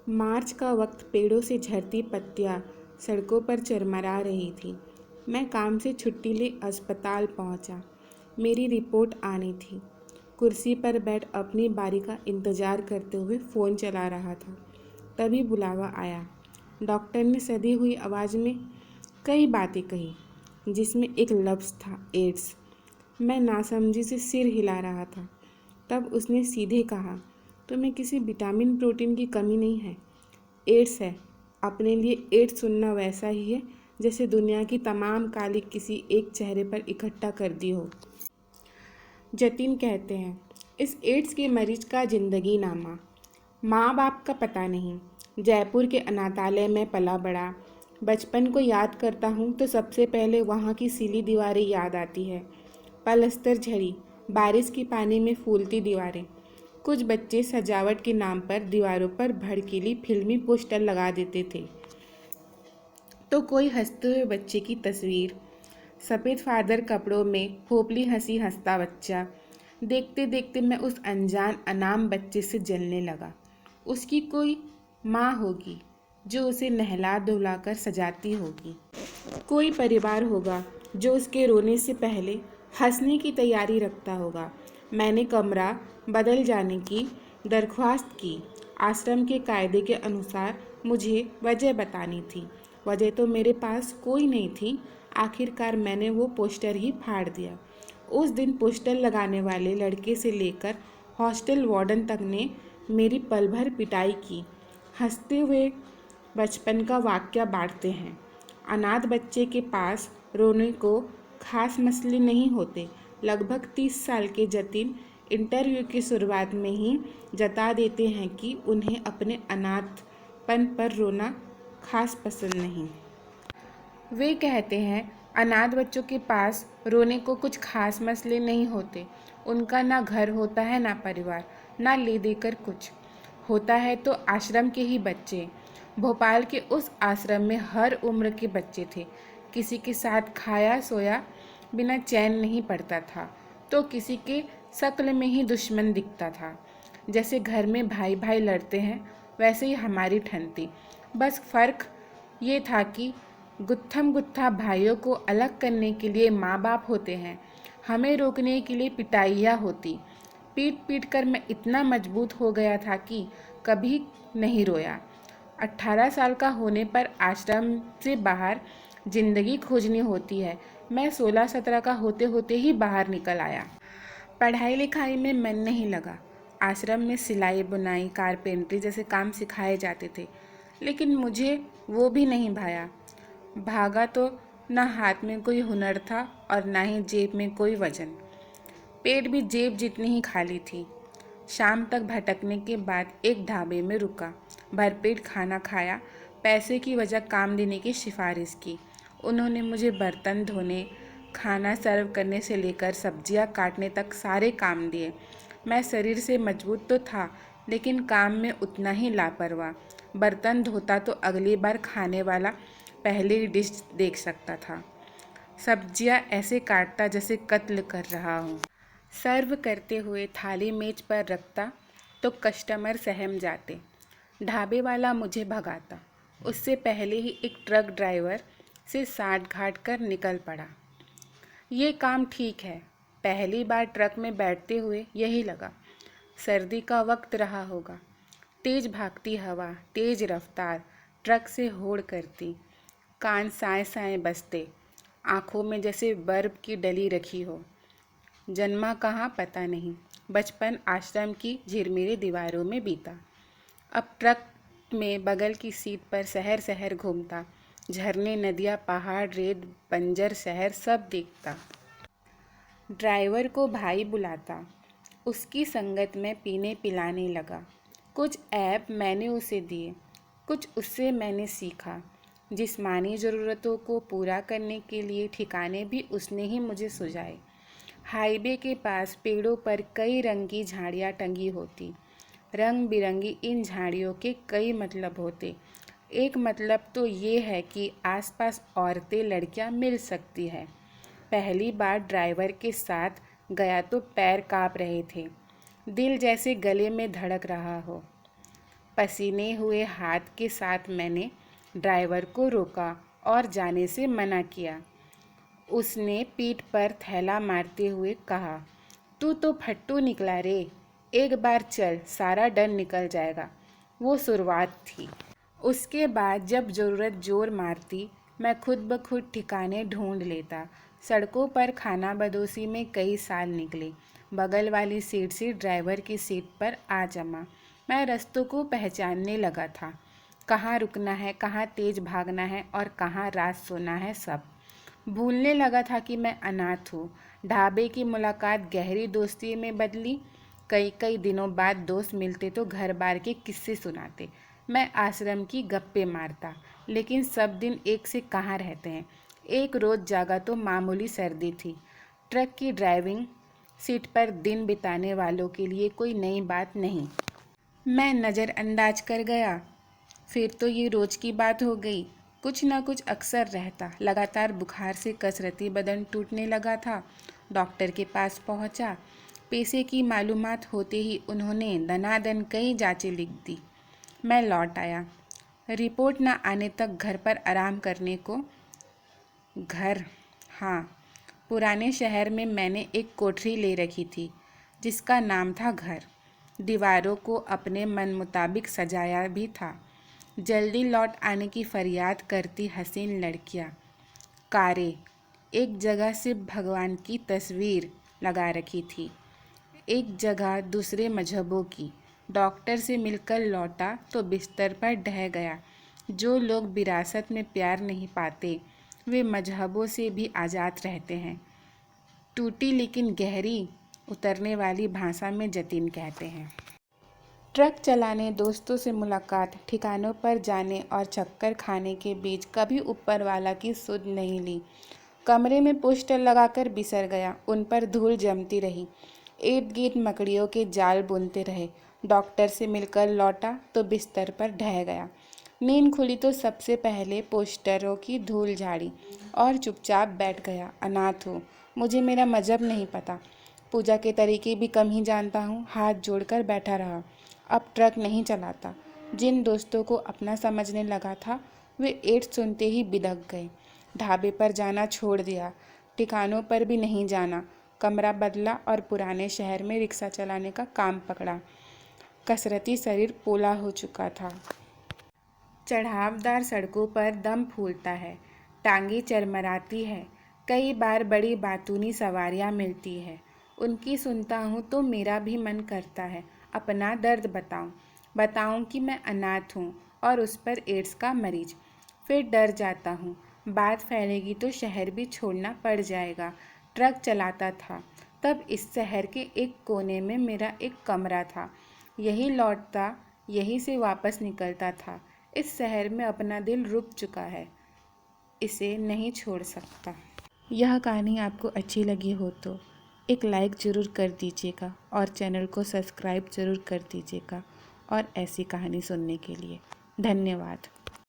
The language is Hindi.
मार्च का वक्त पेड़ों से झड़ती पत्तियां सड़कों पर चरमरा रही थी। मैं काम से छुट्टी ले अस्पताल पहुंचा। मेरी रिपोर्ट आनी थी। कुर्सी पर बैठ अपनी बारी का इंतज़ार करते हुए फ़ोन चला रहा था। तभी बुलावा आया। डॉक्टर ने सधी हुई आवाज़ में कई बातें कही, जिसमें एक लफ्ज़ था, एड्स। मैं नासमझी से सिर हिला रहा था। तब उसने सीधे कहा, तुम्हें किसी विटामिन प्रोटीन की कमी नहीं है, एड्स है। अपने लिए एड्स सुनना वैसा ही है जैसे दुनिया की तमाम काली किसी एक चेहरे पर इकट्ठा कर दी हो। जतिन कहते हैं, इस एड्स के मरीज का जिंदगी नामा। माँ बाप का पता नहीं। जयपुर के अनाथालय में पला बड़ा। बचपन को याद करता हूँ तो सबसे पहले वहाँ की सीली दीवारें याद आती है। पलस्तर झड़ी, बारिश के पानी में फूलती दीवारें। कुछ बच्चे सजावट के नाम पर दीवारों पर भड़कीली फिल्मी पोस्टर लगा देते थे, तो कोई हंसते हुए बच्चे की तस्वीर, सफ़ेद फादर कपड़ों में खोपली हंसी हंसता बच्चा। देखते देखते मैं उस अनजान अनाम बच्चे से जलने लगा। उसकी कोई माँ होगी जो उसे नहला धुलाकर सजाती होगी। कोई परिवार होगा जो उसके रोने से पहले हंसने की तैयारी रखता होगा। मैंने कमरा बदल जाने की दरख्वास्त की। आश्रम के कायदे के अनुसार मुझे वजह बतानी थी। वजह तो मेरे पास कोई नहीं थी। आखिरकार मैंने वो पोस्टर ही फाड़ दिया। उस दिन पोस्टर लगाने वाले लड़के से लेकर हॉस्टल वार्डन तक ने मेरी पल भर पिटाई की। हंसते हुए बचपन का वाक्या बांटते हैं। अनाथ बच्चे के पास रोने को खास मसले नहीं होते। लगभग 30 साल के जतिन इंटरव्यू की शुरुआत में ही जता देते हैं कि उन्हें अपने अनाथपन पर रोना खास पसंद नहीं। वे कहते हैं, अनाथ बच्चों के पास रोने को कुछ खास मसले नहीं होते। उनका ना घर होता है, ना परिवार, ना ले देकर कुछ होता है तो आश्रम के ही बच्चे। भोपाल के उस आश्रम में हर उम्र के बच्चे थे। किसी के साथ खाया सोया बिना चैन नहीं पड़ता था, तो किसी के शक्ल में ही दुश्मन दिखता था। जैसे घर में भाई भाई लड़ते हैं, वैसे ही हमारी ठनती। बस फ़र्क ये था कि गुत्थम गुत्था भाइयों को अलग करने के लिए माँ बाप होते हैं, हमें रोकने के लिए पिटाइयाँ होती। पीट पीट कर मैं इतना मजबूत हो गया था कि कभी नहीं रोया। 18 साल का होने पर आश्रम से बाहर जिंदगी खोजनी होती है। मैं 16-17 का होते होते ही बाहर निकल आया। पढ़ाई लिखाई में मन नहीं लगा। आश्रम में सिलाई बुनाई कारपेंटरी जैसे काम सिखाए जाते थे, लेकिन मुझे वो भी नहीं भाया। भागा तो न हाथ में कोई हुनर था और ना ही जेब में कोई वजन। पेट भी जेब जितनी ही खाली थी। शाम तक भटकने के बाद एक ढाबे में रुका। भरपेट खाना खाया। पैसे की वजह काम देने की सिफारिश की। उन्होंने मुझे बर्तन धोने, खाना सर्व करने से लेकर सब्जियां काटने तक सारे काम दिए। मैं शरीर से मजबूत तो था, लेकिन काम में उतना ही लापरवाह। बर्तन धोता तो अगली बार खाने वाला पहले ही डिश देख सकता था। सब्जियां ऐसे काटता जैसे कत्ल कर रहा हूँ। सर्व करते हुए थाली मेज पर रखता तो कस्टमर सहम जाते। ढाबे वाला मुझे भगाता। उससे पहले ही एक ट्रक ड्राइवर से साठ घाट कर निकल पड़ा। ये काम ठीक है। पहली बार ट्रक में बैठते हुए यही लगा। सर्दी का वक्त रहा होगा। तेज भागती हवा, तेज रफ्तार, ट्रक से होड़ करती। कान साए साए बजते, आँखों में जैसे बर्फ की डली रखी हो। जन्मा कहाँ पता नहीं। बचपन आश्रम की झिरमिरी दीवारों में बीता। अब ट्रक में बगल की सीट पर शहर शहर घूमता। झरने, नदियाँ, पहाड़, रेत, बंजर शहर सब देखता। ड्राइवर को भाई बुलाता। उसकी संगत में पीने पिलाने लगा। कुछ ऐप मैंने उसे दिए, कुछ उससे मैंने सीखा। जिस्मानी ज़रूरतों को पूरा करने के लिए ठिकाने भी उसने ही मुझे सुझाए। हाईवे के पास पेड़ों पर कई रंग की झाड़ियाँ टंगी होती। रंग बिरंगी इन झाड़ियों के कई मतलब होते। एक मतलब तो ये है कि आसपास औरतें लड़कियाँ मिल सकती है। पहली बार ड्राइवर के साथ गया तो पैर काँप रहे थे, दिल जैसे गले में धड़क रहा हो। पसीने हुए हाथ के साथ मैंने ड्राइवर को रोका और जाने से मना किया। उसने पीठ पर थैला मारते हुए कहा, तू तो फट्टू निकला रे, एक बार चल सारा डर निकल जाएगा। वो शुरुआत थी। उसके बाद जब ज़रूरत जोर मारती मैं खुद ब खुद ठिकाने ढूंढ लेता। सड़कों पर खाना बदोशी में कई साल निकले। बगल वाली सीट से ड्राइवर की सीट पर आ जमा। मैं रास्तों को पहचानने लगा था, कहाँ रुकना है, कहाँ तेज भागना है और कहाँ रात सोना है, सब भूलने लगा था कि मैं अनाथ हूँ। ढाबे की मुलाकात गहरी दोस्ती में बदली। कई कई दिनों बाद दोस्त मिलते तो घर बार के किस्से सुनाते। मैं आश्रम की गप्पे मारता, लेकिन सब दिन एक से कहाँ रहते हैं। एक रोज़ जागा तो मामूली सर्दी थी। ट्रक की ड्राइविंग सीट पर दिन बिताने वालों के लिए कोई नई बात नहीं। मैं नज़रअंदाज कर गया। फिर तो ये रोज़ की बात हो गई। कुछ ना कुछ अक्सर रहता। लगातार बुखार से कसरती बदन टूटने लगा था। डॉक्टर के पास पहुंचा। पैसे की मालूमात होते ही उन्होंने दनादन कई जांचें लिख दी। मैं लौट आया। रिपोर्ट ना आने तक घर पर आराम करने को। घर, हाँ, पुराने शहर में मैंने एक कोठरी ले रखी थी जिसका नाम था घर। दीवारों को अपने मन मुताबिक सजाया भी था। जल्दी लौट आने की फरियाद करती हसीन लड़कियां, कारें। एक जगह से भगवान की तस्वीर लगा रखी थी, एक जगह दूसरे मजहबों की। डॉक्टर से मिलकर लौटा तो बिस्तर पर ढह गया। जो लोग विरासत में प्यार नहीं पाते वे मजहबों से भी आज़ाद रहते हैं। टूटी लेकिन गहरी उतरने वाली भाषा में जतीन कहते हैं। ट्रक चलाने, दोस्तों से मुलाकात, ठिकानों पर जाने और चक्कर खाने के बीच कभी ऊपर वाला की सुध नहीं ली। कमरे में पोस्टर लगाकर बिसर गया। उन पर धूल जमती रही। इर्द गिर्द मकड़ियों के जाल बुनते रहे। डॉक्टर से मिलकर लौटा तो बिस्तर पर ढह गया। नींद खुली तो सबसे पहले पोस्टरों की धूल झाड़ी और चुपचाप बैठ गया। अनाथ हूँ, मुझे मेरा मजहब नहीं पता, पूजा के तरीके भी कम ही जानता हूँ। हाथ जोड़कर बैठा रहा। अब ट्रक नहीं चलाता। जिन दोस्तों को अपना समझने लगा था वे एड्स सुनते ही बिलख गए। ढाबे पर जाना छोड़ दिया। ठिकानों पर भी नहीं जाना। कमरा बदला और पुराने शहर में रिक्शा चलाने का काम पकड़ा। कसरती शरीर पोला हो चुका था। चढ़ावदार सड़कों पर दम फूलता है, टांगे चरमराती है। कई बार बड़ी बातूनी सवारियाँ मिलती है। उनकी सुनता हूँ तो मेरा भी मन करता है अपना दर्द बताऊँ कि मैं अनाथ हूँ और उस पर एड्स का मरीज। फिर डर जाता हूँ, बात फैलेगी तो शहर भी छोड़ना पड़ जाएगा। ट्रक चलाता था तब इस शहर के एक कोने में मेरा एक कमरा था। यही लौटता, यहीं से वापस निकलता था। इस शहर में अपना दिल रुक चुका है, इसे नहीं छोड़ सकता। यह कहानी आपको अच्छी लगी हो तो एक लाइक ज़रूर कर दीजिएगा और चैनल को सब्सक्राइब ज़रूर कर दीजिएगा और ऐसी कहानी सुनने के लिए धन्यवाद।